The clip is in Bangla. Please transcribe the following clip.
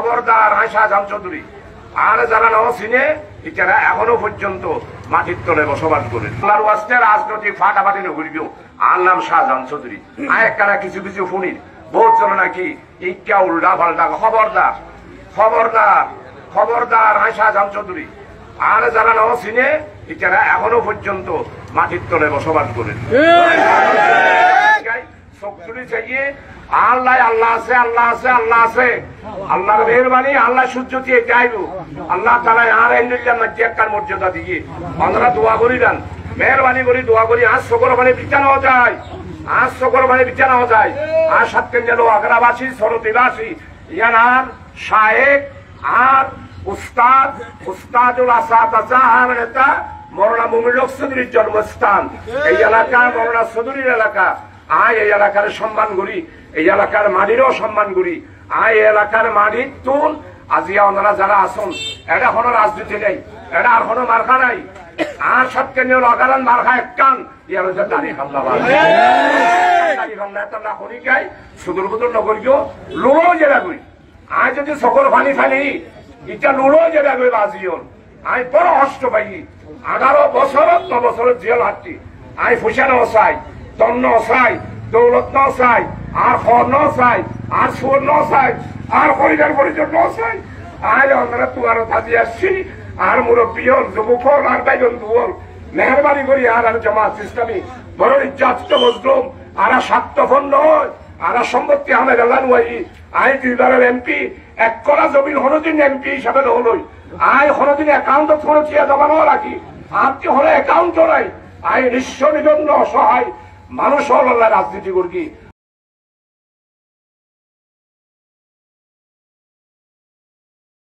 খবরদার শাহজাহান চৌধুরী আর যারা নাও চিনে এটারা এখনো পর্যন্ত মাটির তলে বসবাস করে আল্লাহর ওয়াস্তে রাজনৈতিক ফাটাফাটি নগরিও আর নাম শাহজাহান চৌধুরী আরেকখানা কিছু কিছু ফোনির বহুত জন নাকি ইটা উল্টা পাল্টা খবরদার খবরদার খবরদার শাহজাহান চৌধুরী আর যারা নাও চিনে এটারা এখনো পর্যন্ত মাটির তলে বসবাস করে শক্তি চাইয়ে আল্লাহ আল্লাহ আছে আল্লাহ আছে আল্লাহ আছে আল্লাহর মেহরবানি আল্লাহ সূর্য দিয়ে চাইব আল্লাহ তাআলা আর এন্ডুল্লাহ মধ্যেকার মর্যাদা দিয়ে আমরা দোয়া করি দেন মেহরবানি করি দোয়া করি আজ সকল মানে বিছানো যায় আজ সকল মানে বিছানো যায় আর সাতকেন যেন আগ্রাবাসী সরতিবাসী ইয়ানার শায়েক আর উস্তাদ উস্তাদুল আসাতাজা নেতা মৌলানা মুমিনুল হক চৌধুরীর জন্মস্থান এই এলাকা মৌলানা চৌধুরীর এলাকা আয় এই এলাকার সম্মান করি এই এলাকার মাটিরও সম্মান করি আয় এই এলাকার মাটির তুল আজিয়া ওনারা যারা আসুন এটা কোনো রাজনীতি নেই এটা আর কোনো মার্কা নাই আর সবকে নিয়ে লগালান মার্কা একটান ইয়ার হচ্ছে দাঁড়িয়ে খামলা দাঁড়িয়ে খামলা একটা না করি গাই সুদূর বুদুর নগরীও লুড়ো যেটা করি আয় যদি সকল ফানি ফানি এটা লুড়ো যেটা করি বাজিওন আয় বড় কষ্ট পাই 11 বছর 9 বছর জেল হাঁটি আয় ফুসানো চাই তন্ন চাই দৌলত ন চাই আর খর ন চাই আর সুর ন চাই আর পরিবার পরিজন ন চাই আর আমরা তুয়ার থাকি আসছি আর মুরব্বী হল যুবক হল আর বাইজন দুল মেহরবানি করি আর জামাত ইসলামী বড় ইজ্জাত মজলুম আর স্বার্থপর নয় আর সম্পত্তি আহমেদ আল্লাহ নুয়াই আই 2 এমপি 1 করা জমিন হনদিন এমপি হিসাবে নহলই আই হনদিন অ্যাকাউন্ট ফোরচিয়া জমানো রাখি আপনি হলে অ্যাকাউন্ট নাই আই নিঃস্ব নিবন্ধ অসহায় মানুষ হল রাজনীতি করি